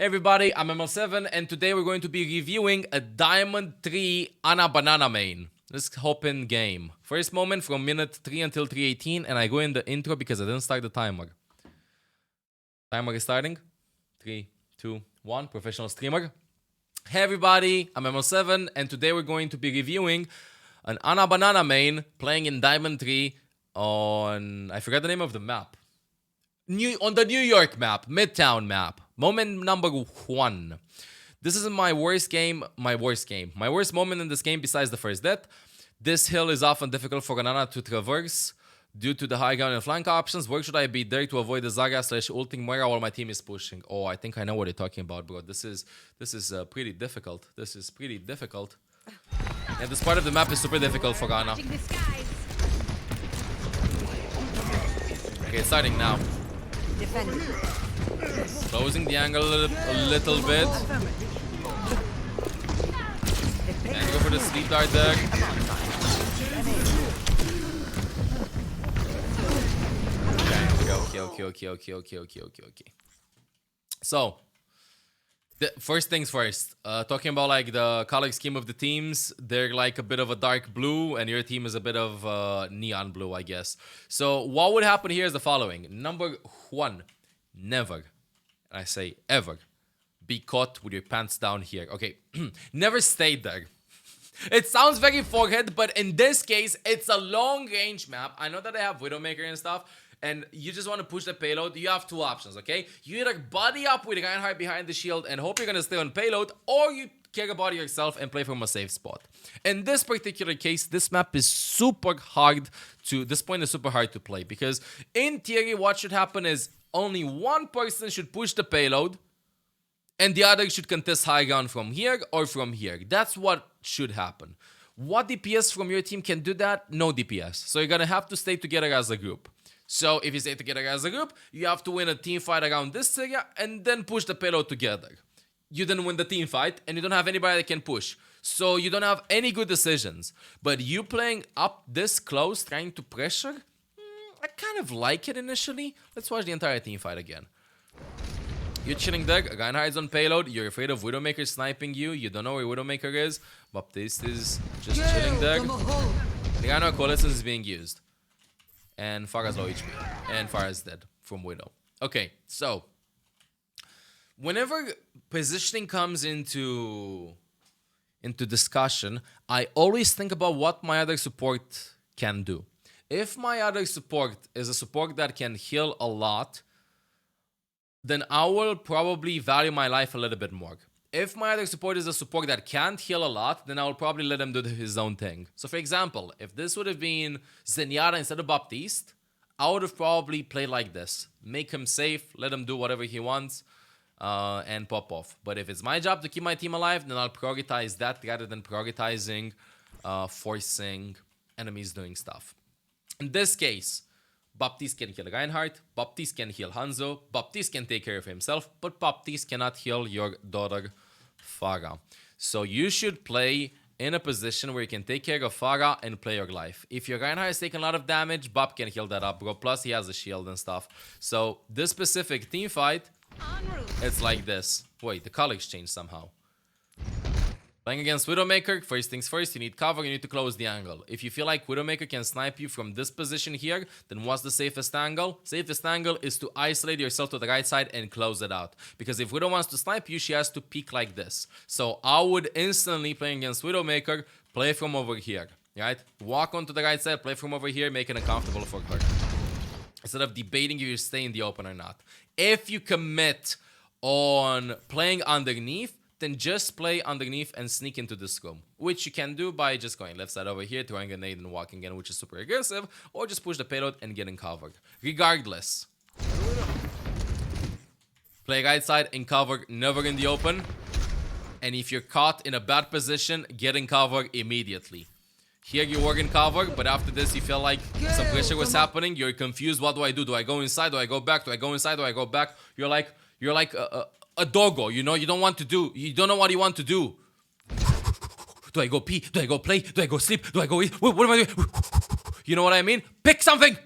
Hey everybody, I'm mL7 and today we're going to be reviewing a Diamond 3 Ana Banana main. Let's hop in game. First moment from minute 3 until 3:18 and I go in the intro because I didn't start the timer. Timer is starting. 3, 2, 1, professional streamer. Hey everybody, I'm mL7 and today we're going to be reviewing an Ana Banana main playing in Diamond 3 on... I forgot the name of the map. On the New York map, Midtown map. Moment number 1. This is my worst moment in this game besides the first death. This hill is often difficult for Ana to traverse due to the high ground and flank options. Where should I be there to avoid the Zarya/ulting Moira while my team is pushing? Oh, I think I know what you're talking about, bro. This is pretty difficult. This is pretty difficult. And this part of the map is super difficult for Ana. Okay, it's starting now. Closing the angle a little bit. And go for the sleep dart there. Okay. So, first things first. Talking about like the color scheme of the teams, they're like a bit of a dark blue, and your team is a bit of neon blue, I guess. So what would happen here is the following. Number 1, never, and I say ever, be caught with your pants down here. Okay, never stay there. It sounds very forehead, but in this case, it's a long range map. I know that I have Widowmaker and stuff, and you just want to push the payload. You have two options, okay? You either body up with Reinhardt behind the shield and hope you're going to stay on payload, or you care about yourself and play from a safe spot. In this particular case, this map is super hard to... This point is super hard to play, because in theory, what should happen is only one person should push the payload, and the other should contest high ground from here or from here. That's what should happen. What DPS from your team can do that? No DPS. So you're going to have to stay together as a group. So if you stay together as a group, you have to win a team fight around this area and then push the payload together. You didn't win the team fight and you don't have anybody that can push. So you don't have any good decisions. But you playing up this close, trying to pressure, I kind of like it initially. Let's watch the entire team fight again. You're chilling there, Reinhardt's on payload, you're afraid of Widowmaker sniping you, you don't know where Widowmaker is, Baptiste is just chilling there. The Reinhardt Coalescence is being used. And Pharah's low HP. And Pharah's dead from Widow. Okay, so whenever positioning comes into discussion, I always think about what my other support can do. If my other support is a support that can heal a lot, then I will probably value my life a little bit more. If my other support is a support that can't heal a lot, then I will probably let him do his own thing. So for example, if this would have been Zenyatta instead of Baptiste, I would have probably played like this. Make him safe, let him do whatever he wants, and pop off. But if it's my job to keep my team alive, then I'll prioritize that rather than prioritizing forcing enemies doing stuff. In this case, Baptiste can heal Reinhardt, Baptiste can heal Hanzo, Baptiste can take care of himself, but Baptiste cannot heal your daughter, Pharah. So you should play in a position where you can take care of Pharah and play your life. If your Reinhardt is taking a lot of damage, Bap can heal that up, bro. Plus, he has a shield and stuff. So this specific team fight, it's like this. Wait, the colors changed somehow. Playing against Widowmaker, first things first, you need cover, you need to close the angle. If you feel like Widowmaker can snipe you from this position here, then what's the safest angle? Safest angle is to isolate yourself to the right side and close it out. Because if Widow wants to snipe you, she has to peek like this. So I would instantly, playing against Widowmaker, play from over here, right? Walk onto the right side, play from over here, make it uncomfortable for her. Instead of debating if you stay in the open or not. If you commit on playing underneath, then just play underneath and sneak into this room, which you can do by just going left side over here, throwing a nade and walking in, which is super aggressive, or just push the payload and getting covered. Regardless, play right side in cover, never in the open, and if you're caught in a bad position, get in cover immediately. Here you were in cover, but after this you feel like some pressure was happening, you're confused, what do I do? Do I go inside? Do I go back? Do I go inside? Do I go back? You're like a doggo, you know, you don't know what you want to do. Do I go pee? Do I go play? Do I go sleep? Do I go eat? What am I doing? You know what I mean? Pick something!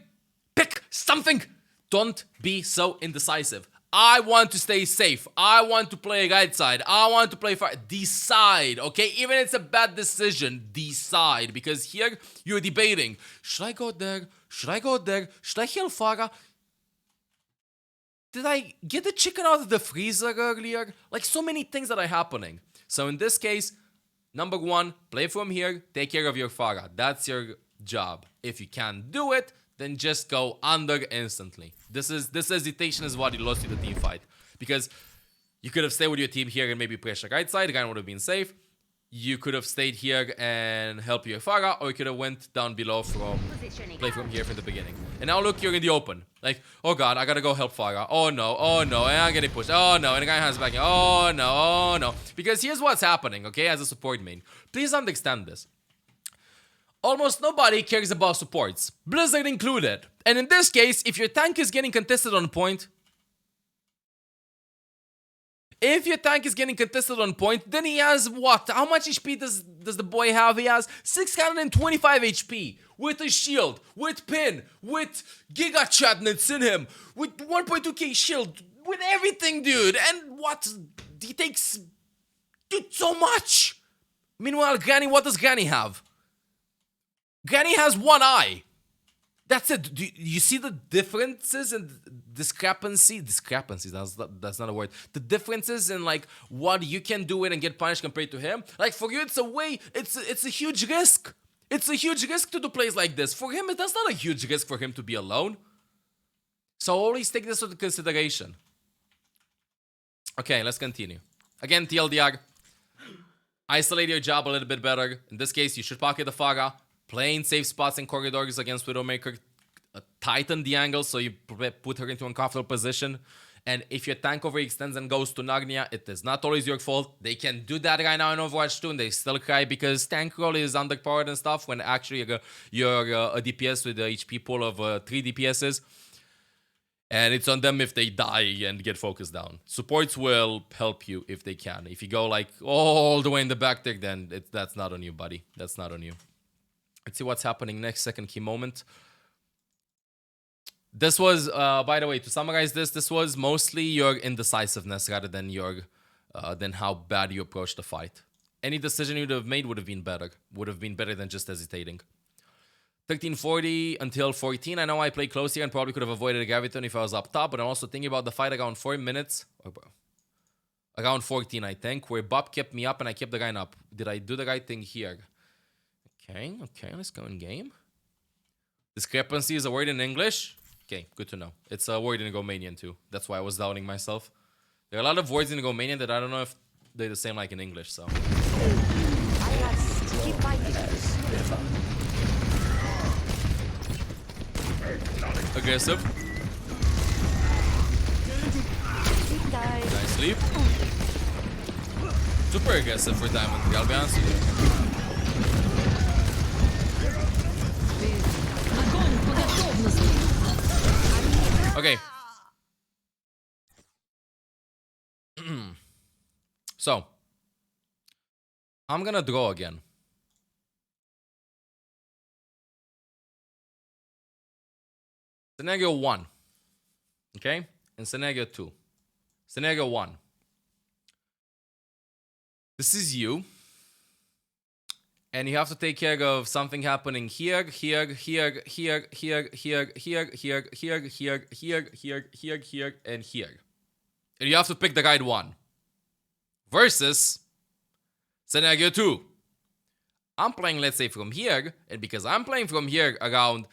Pick something! Don't be so indecisive. I want to stay safe. I want to play right side. I want to play far. Decide, okay? Even if it's a bad decision, decide. Because here, you're debating. Should I go there? Should I go there? Should I heal Farah? Did I get the chicken out of the freezer earlier? Like, so many things that are happening. So in this case, number one, play from here. Take care of your Farah. That's your job. If you can't do it, then just go under instantly. This hesitation is what lost you the team fight. Because you could have stayed with your team here and maybe pressure right side. The guy would have been safe. You could have stayed here and helped your Farah, or you could have went down below from play from here from the beginning. And now look, you're in the open. Like, oh god, I gotta go help Farah. Oh no, and I'm getting pushed. Oh no, and the guy has back. Oh no. Because here's what's happening, okay, as a support main. Please understand this. Almost nobody cares about supports, Blizzard included. And in this case, if your tank is getting contested on point, then he has what? How much HP does the boy have? He has 625 HP with a shield, with pin, with Giga Chatnets in him, with 1.2k shield, with everything, dude. And what? He takes, dude, so much. Meanwhile, Granny, what does Granny have? Granny has one eye. That's it. Do you see the differences and discrepancies? That's not a word. The differences in like what you can do it and get punished compared to him. Like for you, it's a huge risk. It's a huge risk to do plays like this. For him, that's not a huge risk for him to be alone. So always take this into consideration. Okay, let's continue. Again, TLDR. Isolate your job a little bit better. In this case, you should pocket the Farah. Play in safe spots and corridors against Widowmaker. Tighten the angle so you put her into an uncomfortable position. And if your tank overextends and goes to Narnia, it is not always your fault. They can do that right now in Overwatch 2 and they still cry because tank roll is underpowered and stuff when actually you're a DPS with the HP pool of 3 DPSs. And it's on them if they die and get focused down. Supports will help you if they can. If you go like all the way in the back there, then that's not on you, buddy. That's not on you. Let's see what's happening next. Second key moment. This was, by the way, to summarize this was mostly your indecisiveness rather than than how bad you approached the fight. Any decision you'd have made would have been better. Would have been better than just hesitating. 1340 until 14. I know I played close here and probably could have avoided a graviton if I was up top, but I'm also thinking about the fight around 4 minutes. Around 14, I think, where Bob kept me up and I kept the guy up. Did I do the right thing here? Okay, let's go in game. Discrepancy is a word in English. Okay, good to know. It's a word in Romanian too. That's why I was doubting myself. There are a lot of words in Romanian that I don't know if they're the same like in English, so. Aggressive. Nice sleep. Super aggressive for Diamond, I'll be honest with you. Okay. So, I'm gonna draw again. Scenario 1. Okay? And scenario 2. Scenario 1. This is you. And you have to take care of something happening here, here, here, here, here, here, here, here, here, here, here, here, here, and here. And you have to pick the right one. Versus scenario 2. I'm playing, let's say, from here. And because I'm playing from here around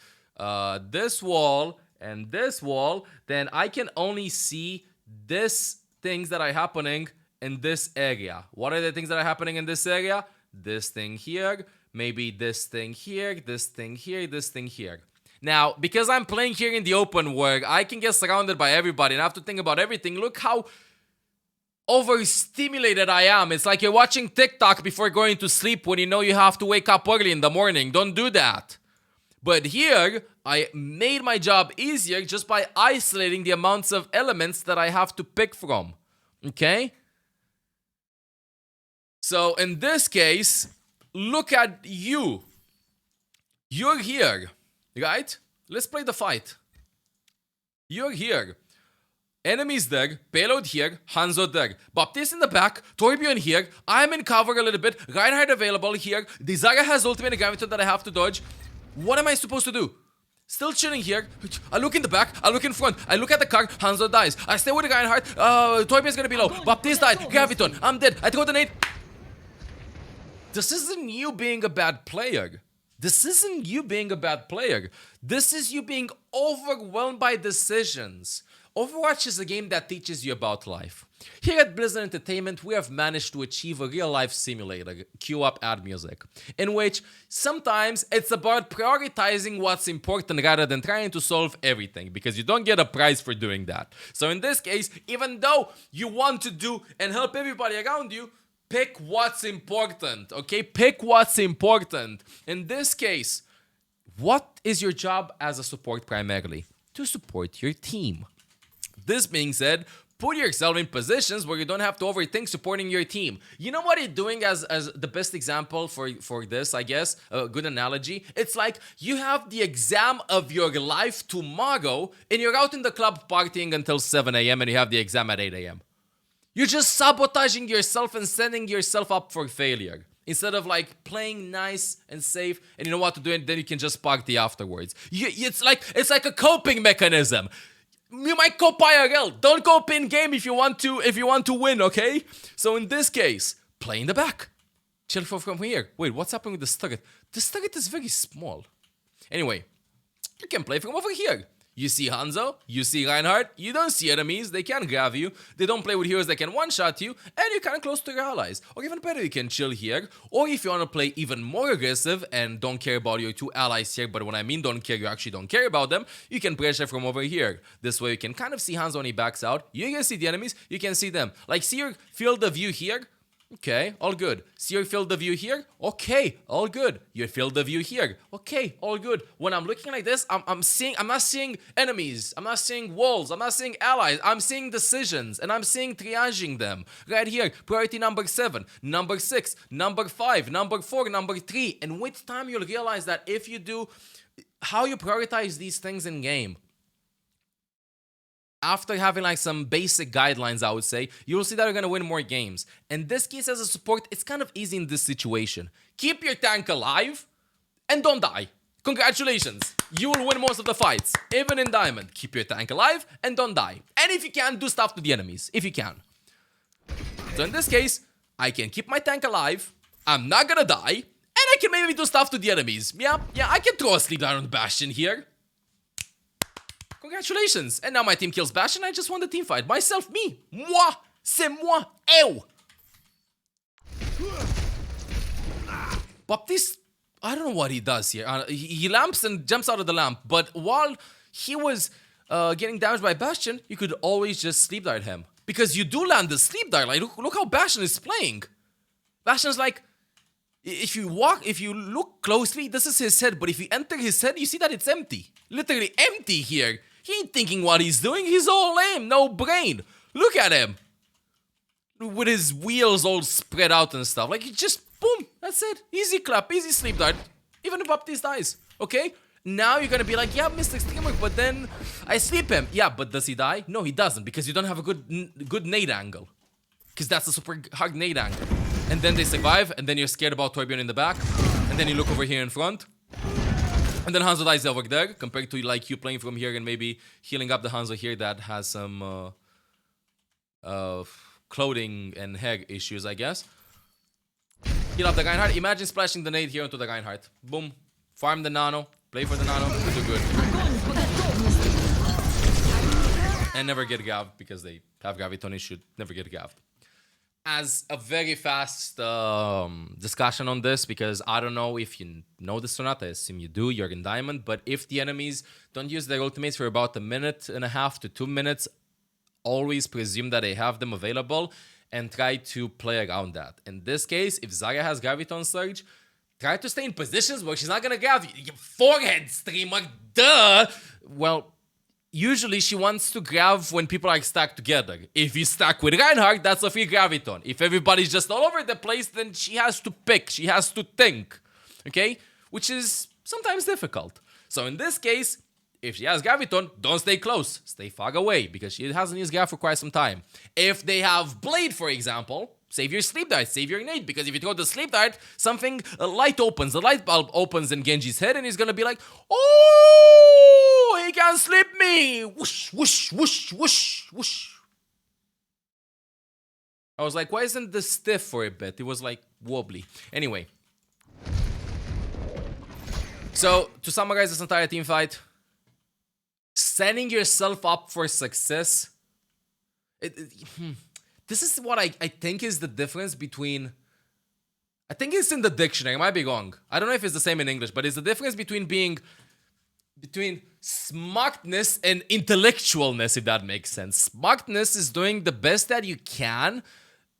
this wall and this wall, then I can only see these things that are happening in this area. What are the things that are happening in this area? This thing here, maybe this thing here, this thing here, this thing here. Now, because I'm playing here in the open where I can get surrounded by everybody and I have to think about everything, look how overstimulated I am. It's like you're watching TikTok before going to sleep when you know you have to wake up early in the morning. Don't do that. But here, I made my job easier just by isolating the amounts of elements that I have to pick from. Okay? So in this case, look at you. You're here, right? Let's play the fight. You're here. Enemies there, payload here, Hanzo there. Baptiste in the back, Torbjorn here, I'm in cover a little bit, Reinhardt available here, the Zarya has ultimate graviton that I have to dodge. What am I supposed to do? Still chilling here. I look in the back, I look in front, I look at the car, Hanzo dies. I stay with Reinhardt, Torbjorn's gonna be low, Baptiste died, graviton, I'm dead, I throw the nade. This isn't you being a bad player. This isn't you being a bad player. This is you being overwhelmed by decisions. Overwatch is a game that teaches you about life. Here at Blizzard Entertainment, we have managed to achieve a real-life simulator, cue up ad music, in which sometimes it's about prioritizing what's important rather than trying to solve everything, because you don't get a prize for doing that. So in this case, even though you want to do and help everybody around you, pick what's important, okay? Pick what's important. In this case, what is your job as a support primarily? To support your team. This being said, put yourself in positions where you don't have to overthink supporting your team. You know what you're doing as the best example for this, I guess, a good analogy? It's like you have the exam of your life tomorrow and you're out in the club partying until 7 a.m. and you have the exam at 8 a.m. You're just sabotaging yourself and setting yourself up for failure. Instead of like playing nice and safe and you know what to do and then you can just party afterwards. It's like a coping mechanism. You might cope IRL. Don't cope in game if you want to win, okay? So in this case, play in the back. Chill from here. Wait, what's happening with the turret? This turret is very small. Anyway, you can play from over here. You see Hanzo, you see Reinhardt, you don't see enemies, they can't grab you, they don't play with heroes that can one-shot you, and you're kind of close to your allies. Or even better, you can chill here, or if you want to play even more aggressive and don't care about your two allies here, but when I mean don't care, you actually don't care about them, you can pressure from over here. This way you can kind of see Hanzo when he backs out, you can see the enemies, you can see them. Like, see your field of view here? Okay, all good. See your field of view here? Okay, all good. Your field of view here? Okay, all good. When I'm looking like this, I'm not seeing enemies. I'm not seeing walls. I'm not seeing allies. I'm seeing decisions, and I'm seeing triaging them. Right here, priority number 7, number 6, number 5, number 4, number 3. And with time, you'll realize that if you do how you prioritize these things in game, after having like some basic guidelines, I would say, you will see that you're going to win more games. In this case, as a support, it's kind of easy in this situation. Keep your tank alive and don't die. Congratulations. You will win most of the fights, even in Diamond. Keep your tank alive and don't die. And if you can, do stuff to the enemies, if you can. So in this case, I can keep my tank alive, I'm not going to die, and I can maybe do stuff to the enemies. Yeah, I can throw a sleep down on the Bastion here. Congratulations. And now my team kills Bastion. I just won the team fight. Myself, me. Moi. C'est moi. Eu. Baptiste, I don't know what he does here. He lamps and jumps out of the lamp. But while he was getting damaged by Bastion, you could always just sleep dart him. Because you do land the sleep dart. Like, look how Bastion is playing. Bastion's like, if you look closely, this is his head. But if you enter his head, you see that it's empty. Literally empty here. He ain't thinking what he's doing. He's all lame, no brain. Look at him. With his wheels all spread out and stuff. Like, he just, boom, that's it. Easy clap, easy sleep dart. Even if Baptiste dies, okay? Now you're gonna be like, yeah, Mr. Streamer, but then I sleep him. Yeah, but does he die? No, he doesn't, because you don't have a good nade angle. Because that's a super hard nade angle. And then they survive, and then you're scared about Torbjorn in the back. And then you look over here in front. And then Hanzo dies over there, compared to like you playing from here and maybe healing up the Hanzo here that has some clothing and hair issues, I guess. Heal up the Reinhardt. Imagine splashing the nade here onto the Reinhardt. Boom. Farm the nano. Play for the nano. Do good. And never get gaffed because they have graviton issue. Never get gaffed. As a very fast discussion on this, because I don't know if you know this or not, I assume you do, you're in Diamond, but if the enemies don't use their ultimates for about 1.5 to 2 minutes, always presume that they have them available and try to play around that. In this case, if Zarya has Graviton Surge, try to stay in positions where she's not gonna grab you. Forehead streamer, duh! Well, usually she wants to grab when people are stacked together. If you stack with Reinhardt, that's a free graviton. If everybody's just all over the place, then she has to pick. She has to think. Okay? Which is sometimes difficult. So in this case, If she has Graviton, don't stay close. Stay far away, because she hasn't used Grav for quite some time. If they have Blade, for example, save your Sleep Dart, save your Nade, because if you throw the Sleep Dart, a light opens, the light bulb opens in Genji's head, and he's gonna be like, oh, he can sleep me! Whoosh, whoosh, whoosh, whoosh, whoosh. I was like, why isn't this stiff for a bit? It was like wobbly. Anyway. So, to summarize this entire team fight, setting yourself up for success. This is what I think is the difference between... I think it's in the dictionary, I might be wrong. I don't know if it's the same in English, but it's the difference between between smartness and intellectualness, if that makes sense. Smartness is doing the best that you can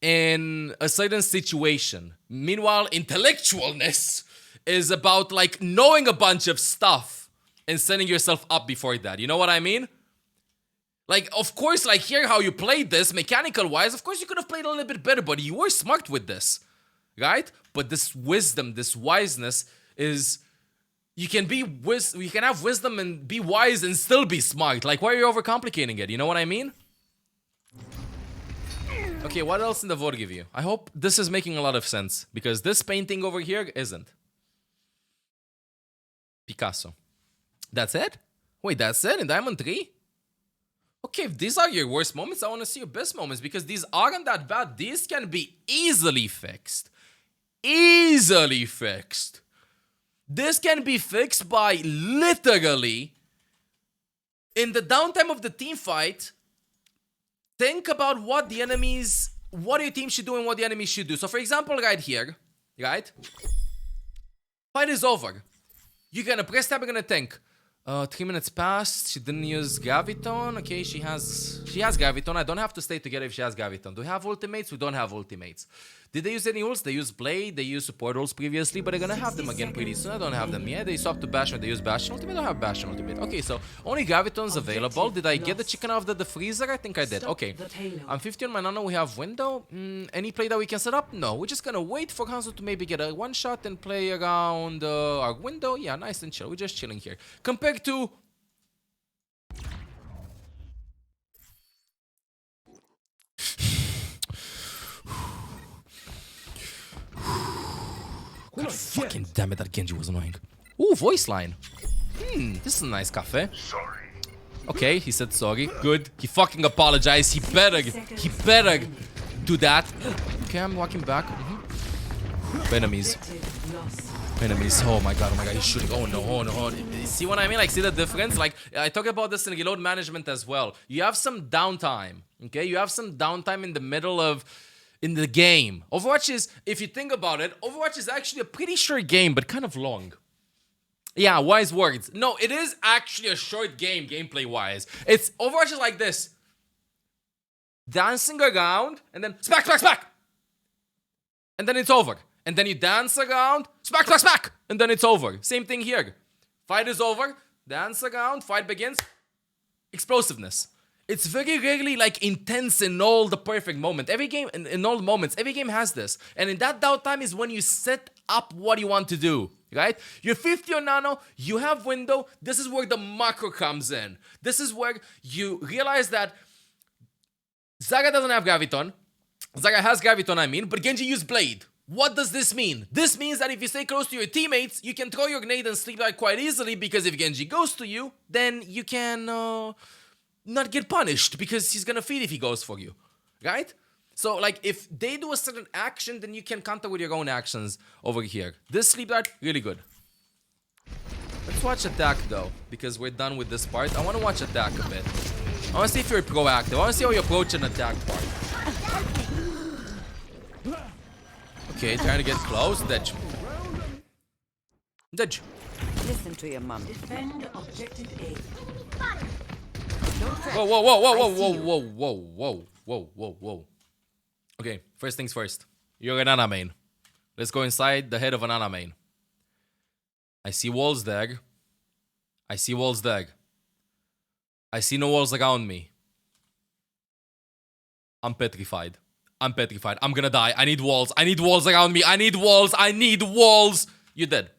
in a certain situation. Meanwhile, intellectualness is about like knowing a bunch of stuff and setting yourself up before that. You know what I mean? Like, of course, like here how you played this, mechanical wise, of course you could have played a little bit better, but you were smart with this, right? But this wisdom, this wiseness is, you can have wisdom and be wise and still be smart. Like, why are you overcomplicating it? You know what I mean? Okay, what else in the vote give you? I hope this is making a lot of sense, because this painting over here isn't. Picasso. That's it? Wait, that's it in Diamond 3? Okay, if these are your worst moments, I want to see your best moments, because these aren't that bad. These can be easily fixed. Easily fixed. This can be fixed by literally, in the downtime of the team fight, think about what your team should do and what the enemy should do. So for example, right here, right? Fight is over. You're gonna press tab, you're gonna think. 3 minutes passed, she didn't use Graviton. Okay, she has Graviton. I don't have to stay together if she has Graviton. Do we have ultimates? We don't have ultimates. Did they use any ults? They used Blade, they used support ults previously, but they're gonna have them again pretty soon. I don't have them yet. They swapped to Bastion, they use Bastion ultimate. I don't have Bastion ultimate. Okay, so only Graviton's available. Did I get the chicken out of the freezer? I think I did. Okay, I'm 50 on my nano. We have window. Any play that we can set up? No, we're just gonna wait for Hanzo to maybe get a one shot and play around our window. Yeah, nice and chill. We're just chilling here. Compared to... God fucking damn it, that Genji was annoying. Ooh, voice line. This is a nice cafe. Sorry. Okay, he said sorry. Good. He fucking apologized. He better do that. Okay, I'm walking back. Enemies. Enemies. Oh my god, he's shooting. Oh no. See what I mean? Like, see the difference? Like, I talk about this in reload management as well. You have some downtime. Okay, you have some downtime in the middle of... in the game. Overwatch is, if you think about it, Overwatch is actually a pretty short game, but kind of long. Yeah, wise words. No, it is actually a short game, gameplay-wise. Overwatch is like this. Dancing around, and then smack, smack, smack! And then it's over. And then you dance around, smack, smack, smack! And then it's over. Same thing here. Fight is over, dance around, fight begins. Explosiveness. It's very rarely like intense in all the perfect moment. Every game, in all moments, every game has this. And in that downtime is when you set up what you want to do, right? You're 50 on nano, you have window. This is where the macro comes in. This is where you realize that Zaga doesn't have Graviton. Zaga has Graviton, I mean, but Genji used Blade. What does this mean? This means that if you stay close to your teammates, you can throw your grenade and sleep like quite easily, because if Genji goes to you, then you can... not get punished, because he's gonna feed if he goes for you, right? So like if they do a certain action, then you can counter with your own actions over here. This sleep dart, really good. Let's watch attack though, because we're done with this part. I want to watch attack a bit. I want to see if you're proactive. I want to see how you approach an attack part. Okay, trying to get close. Dodge. Dodge. Listen to your mom. Defend objective A. Whoa. Okay, first things first. You're an Ana main. Let's go inside the head of an Ana main. I see walls there. I see walls there. I see no walls around me. I'm petrified. I'm petrified. I'm gonna die. I need walls. I need walls around me. I need walls. I need walls. You're dead.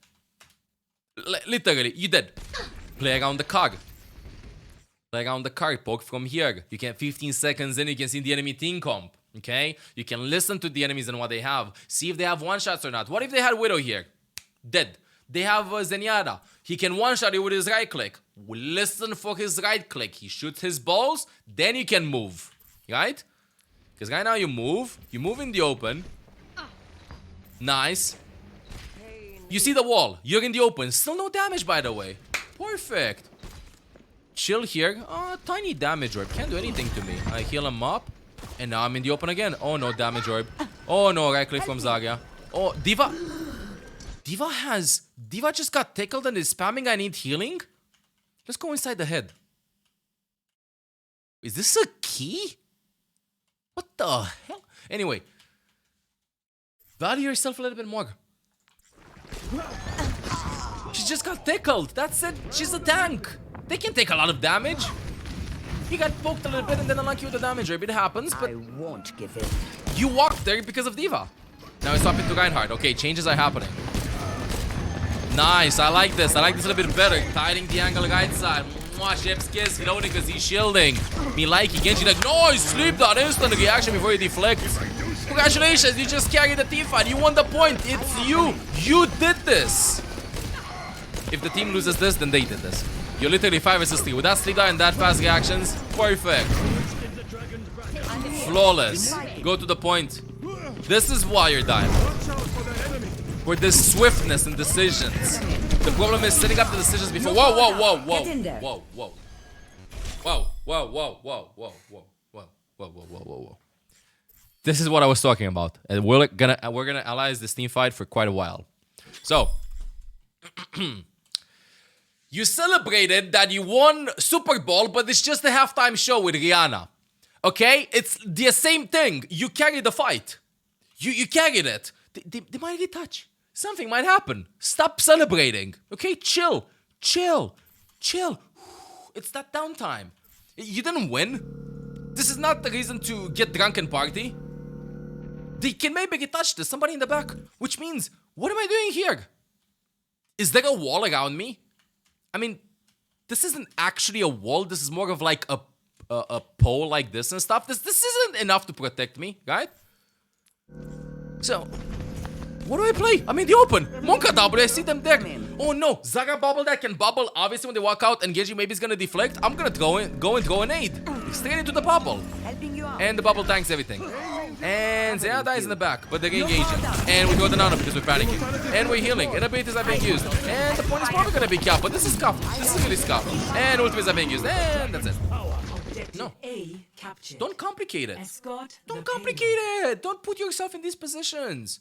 Literally, you're dead. Play around the car. Like on the card poke from here. You can 15 seconds in, you can see the enemy team comp. Okay? You can listen to the enemies and what they have. See if they have one-shots or not. What if they had Widow here? Dead. They have Zenyatta. He can one-shot you with his right click. Listen for his right click. He shoots his balls, then you can move. Right? Because right now you move in the open. Nice. You see the wall. You're in the open. Still no damage, by the way. Perfect. Chill here. Oh, tiny damage orb. Can't do anything to me. I heal him up. And now I'm in the open again. Oh, no damage orb. Oh, no. Right click from Zarya. Oh, Diva. Diva just got tickled and is spamming I need healing? Let's go inside the head. Is this a key? What the hell? Anyway. Value yourself a little bit more. She just got tickled. That's it. She's a tank. They can take a lot of damage. He got poked a little bit and then unlucky with the damage rate. It happens, but I won't give in. you walked there because of Diva. Now it's swapping to Reinhardt. Okay, changes are happening. Nice. I like this. I like this a little bit better. Tiding the angle right side. Mwah, Chef's kiss. Reloading because he's shielding. Me like Genji like, no, sleep that instant reaction before you deflect. Congratulations, you just carried the team fight. You won the point. It's you. You did this. If the team loses this, then they did this. You're literally 5 vs 3. With that sleep and that fast reactions, perfect. Flawless. Go to the point. This is why you're dying. For this swiftness and decisions. The problem is setting up the decisions before. Whoa, whoa, whoa, whoa. Whoa, whoa. Whoa, whoa, whoa, whoa, whoa, whoa, whoa, whoa, whoa, whoa, whoa, whoa. This is what I was talking about. And we're gonna analyze this team fight for quite a while. So you celebrated that you won Super Bowl, but it's just a halftime show with Rihanna. Okay? It's the same thing. You carried the fight. You carried it. They might get touch. Something might happen. Stop celebrating. Okay? Chill. Chill. Chill. It's that downtime. You didn't win. This is not the reason to get drunk and party. They can maybe get touched. There's somebody in the back. Which means, what am I doing here? Is there a wall around me? I mean, this isn't actually a wall. This is more of like a pole like this and stuff. This isn't enough to protect me, right? So, what do I play? I'm in the open. Monka double, I see them there. Oh no, Zarya bubble that can bubble. Obviously, when they walk out and Genji maybe is gonna deflect, I'm gonna go and throw a nade. Straight into the bubble. And the bubble tanks everything. And Zarya dies in the back, but they're engaging. And we throw the nano because we're panicking. And we're healing. And abilities are being used. And the point is probably gonna be capped, but this is scuffed. This is really scuffed. And ultimates are being used. And that's it. No. Don't complicate it. Don't complicate it. Don't put yourself in these positions.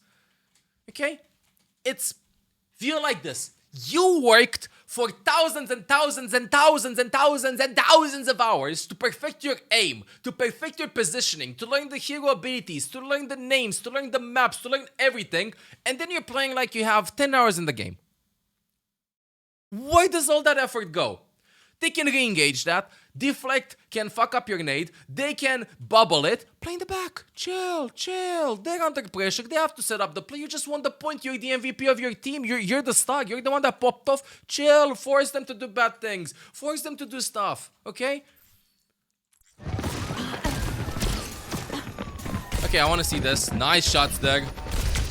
Okay? It's feel like this. You worked for thousands and thousands and thousands and thousands and thousands of hours to perfect your aim, to perfect your positioning, to learn the hero abilities, to learn the names, to learn the maps, to learn everything, and then you're playing like you have 10 hours in the game. Where does all that effort go? They can re-engage that. Deflect can fuck up your nade. They can bubble it. Play in the back. Chill, chill. They're under pressure. They have to set up the play. You just won the point. You're the MVP of your team. You're the star. You're the one that popped off. Chill. Force them to do bad things. Force them to do stuff. Okay? Okay, I want to see this. Nice shots there.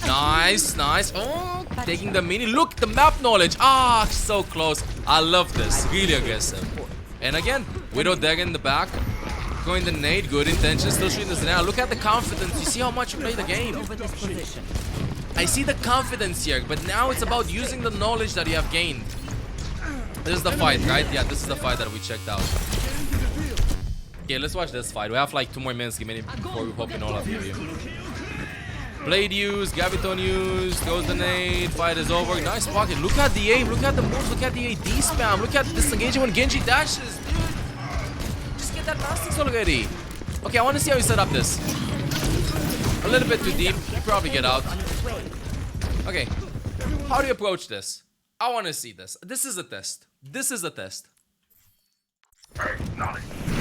Nice, nice. Oh, taking the mini. Look, the map knowledge. Ah, so close. I love this. Really aggressive. And again, Widow there in the back. Going the nade. Good intention. Still shooting this now. Look at the confidence. You see how much you play the game. I see the confidence here. But now it's about using the knowledge that you have gained. This is the fight, right? Yeah, this is the fight that we checked out. Okay, let's watch this fight. We have like 2 more minutes before we hop in all of you. Blade used, Gaviton used, throws the nade, fight is over. Nice pocket. Look at the aim, look at the moves, look at the AD spam, look at the disengagement when Genji dashes, dude. Just get that Mastics already. Okay, I want to see how you set up this. A little bit too deep, you probably get out. Okay, how do you approach this? I want to see this. This is a test. This is a test.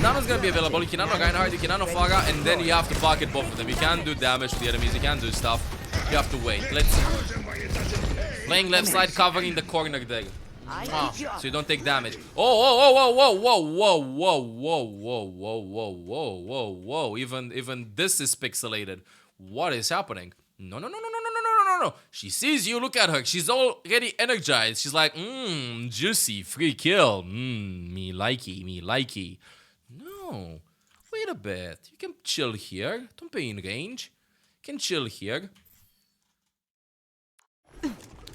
Nano's gonna be available. You can nano Reinhardt, you can nano Farah, and then you have to pocket both of them. You can't do damage to the enemies, you can't do stuff. You have to wait. Let's see. Playing left side, covering the corner there. Ah, so you don't take damage. Oh, whoa, whoa, whoa, whoa, whoa, whoa, whoa, whoa, whoa, whoa, whoa, whoa. Even this is pixelated. What is happening? No, no, no, no, no, no, no, no, no, no. She sees you. Look at her. She's already energized. She's like, juicy, free kill. Me likey, me likey. No, wait a bit. You can chill here. Don't be in range. You can chill here.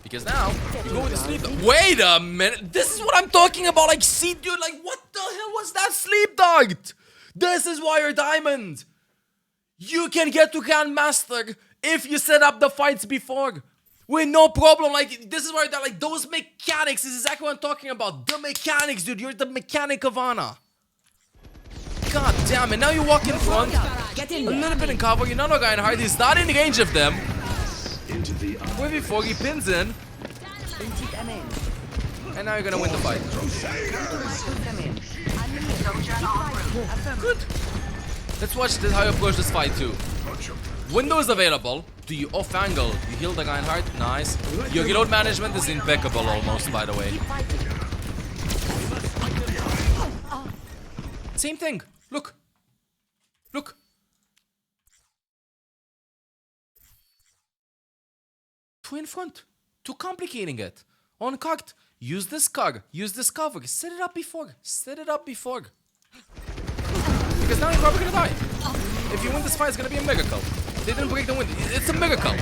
Because now, you go with the sleep dart. Wait a minute. This is what I'm talking about. Like, see, dude, like, what the hell was that sleep dart? This is why you're diamond. You can get to Grandmaster if you set up the fights before. With no problem. Like, this is why you're like, those mechanics is exactly what I'm talking about. The mechanics, dude. You're the mechanic of Ana. God damn it. Now you walk in front. A little bit in cover. You're not a guy in hard. He's not in range of them. Way before he pins in. And now you're gonna win the fight. Good. Let's watch this, how you approach this fight too. Window is available. Do you off angle? You heal the guy in heart. Nice. Your reload management is impeccable almost, by the way. Same thing. Look. Look. Two in front. Too complicating it. On cocked. Use this cog. Use this cover. Set it up before. Set it up before. Because now you're probably gonna die. If you win this fight, it's gonna be a miracle. They didn't break the wind. It's a miracle.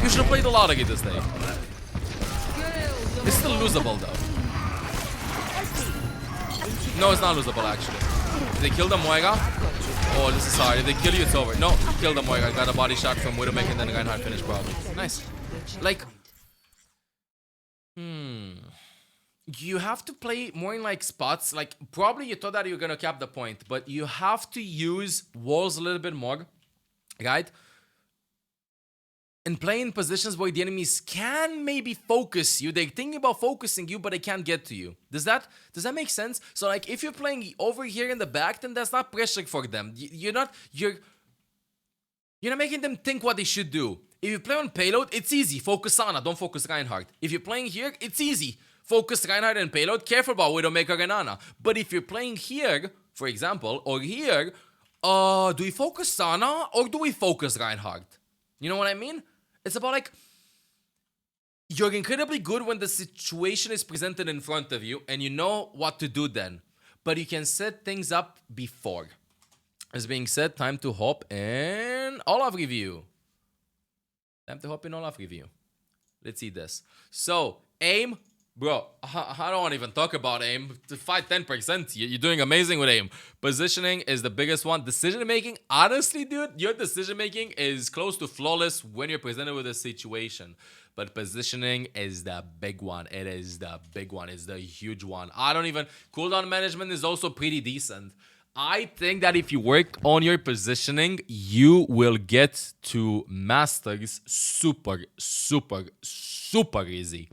You should have played a lot against this day. It's still losable though. No, it's not losable actually. Did they kill the Moira? Oh, this is hard. If they kill you, it's over. No, kill the Moira. Got a body shot from Widowmaker and then the Reinhardt finish probably. Nice. Like, you have to play more in like spots. Like, probably you thought that you're gonna cap the point, but you have to use walls a little bit more, right? And play in positions where the enemies can maybe focus you. They're thinking about focusing you, but they can't get to you. Does that make sense? So like, if you're playing over here in the back, then that's not pressure for them. You're not making them think what they should do. If you play on payload, it's easy. Focus Ana, don't focus Reinhardt. If you're playing here, it's easy. Focus Reinhardt and payload. Careful about Widowmaker and Ana. But if you're playing here, for example, or here, do we focus Ana or do we focus Reinhardt? You know what I mean? It's about like, you're incredibly good when the situation is presented in front of you and you know what to do then. But you can set things up before. As being said, time to hop in Olaf review. Time to hop in Olaf review. Let's see this. So, aim. Bro, I don't want to even talk about aim. To fight 10%, you're doing amazing with aim. Positioning is the biggest one. Decision making, honestly, dude, your decision making is close to flawless when you're presented with a situation. But positioning is the big one. It is the big one. It's the huge one. Cooldown management is also pretty decent. I think that if you work on your positioning, you will get to masters super easy.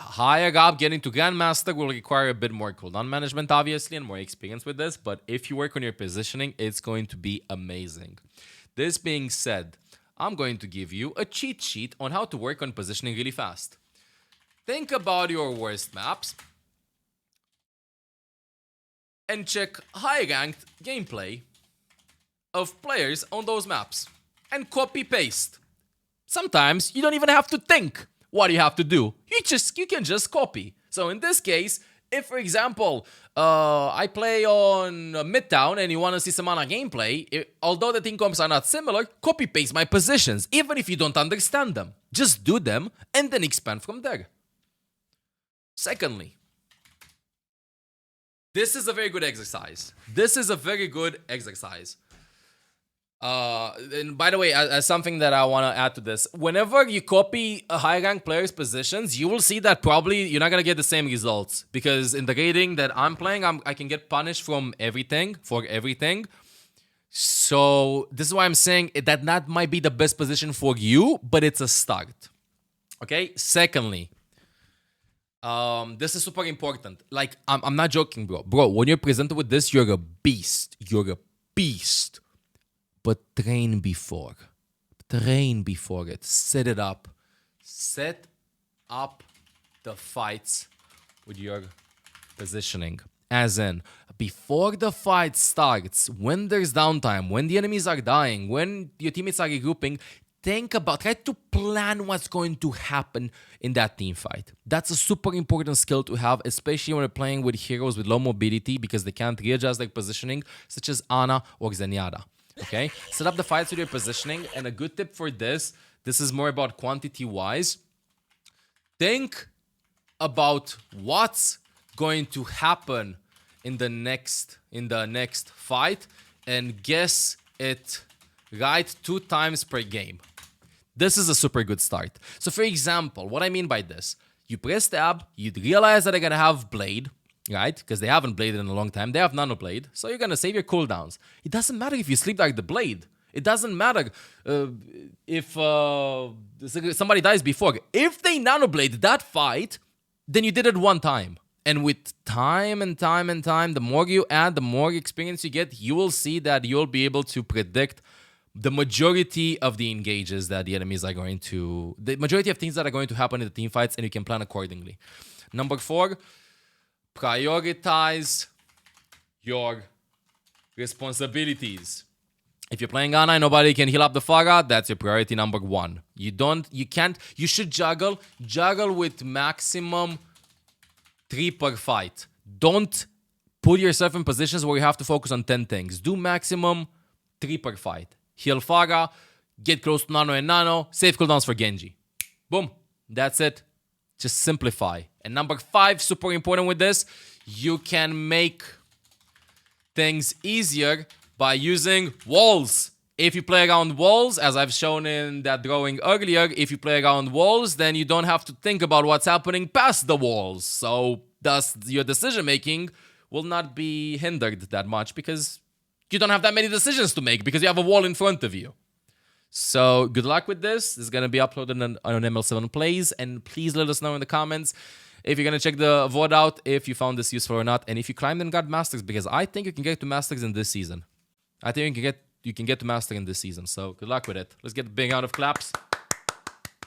Higher up, getting to Grandmaster will require a bit more cooldown management, obviously, and more experience with this. But if you work on your positioning, it's going to be amazing. This being said, I'm going to give you a cheat sheet on how to work on positioning really fast. Think about your worst maps and check high-ranked gameplay of players on those maps and copy-paste. Sometimes you don't even have to think what do you have to do. You can just copy. So in this case, if for example, I play on Midtown and you want to see some Ana gameplay, although the team comps are not similar, copy paste my positions, even if you don't understand them. Just do them and then expand from there. Secondly, this is a very good exercise. And by the way, as something that I want to add to this, whenever you copy a high rank player's positions, you will see that probably you're not going to get the same results. Because in the rating that I'm playing, I can get punished for everything. So this is why I'm saying that might be the best position for you, but it's a start. Okay? Secondly, this is super important. Like, I'm not joking, bro. Bro, when you're presented with this, you're a beast. But train before it. Set it up. Set up the fights with your positioning. As in, before the fight starts, when there's downtime, when the enemies are dying, when your teammates are regrouping, try to plan what's going to happen in that team fight. That's a super important skill to have, especially when you're playing with heroes with low mobility because they can't readjust their positioning, such as Ana or Zenyatta. Okay? Set up the fights with your positioning, and a good tip for this is more about quantity-wise. Think about what's going to happen in the next fight and guess it right 2 times per game. This is a super good start. So for example, what I mean by this, you press tab, you realize that they're gonna have Blade, right? Because they haven't bladed in a long time. They have Nano Blade, so you're gonna save your cooldowns. It doesn't matter if you sleep like the Blade. It doesn't matter if somebody dies before. If they Nano Blade that fight, then you did it 1 time. And with time and time and time, the more you add, the more experience you get, you will see that you'll be able to predict the majority of the engages that the enemies are going to... The majority of things that are going to happen in the team fights, and you can plan accordingly. Number 4, prioritize your responsibilities. If you're playing Ana and nobody can heal up the Pharah, that's your priority number 1. You should juggle with maximum 3 per fight. Don't put yourself in positions where you have to focus on 10 things. Do maximum 3 per fight. Heal Pharah, get close to Nano and Nano, save cooldowns for Genji. Boom. That's it. Just simplify. And number 5, super important with this, you can make things easier by using walls. If you play around walls, as I've shown in that drawing earlier, if you play around walls, then you don't have to think about what's happening past the walls. So thus, your decision making will not be hindered that much because you don't have that many decisions to make because you have a wall in front of you. So good luck with this. This is going to be uploaded on mL7 Plays. And please let us know in the comments if you're going to check the VOD out, if you found this useful or not. And if you climbed and got Masters, because I think you can get to Masters in this season. I think you can get to Master in this season. So good luck with it. Let's get a big round of claps.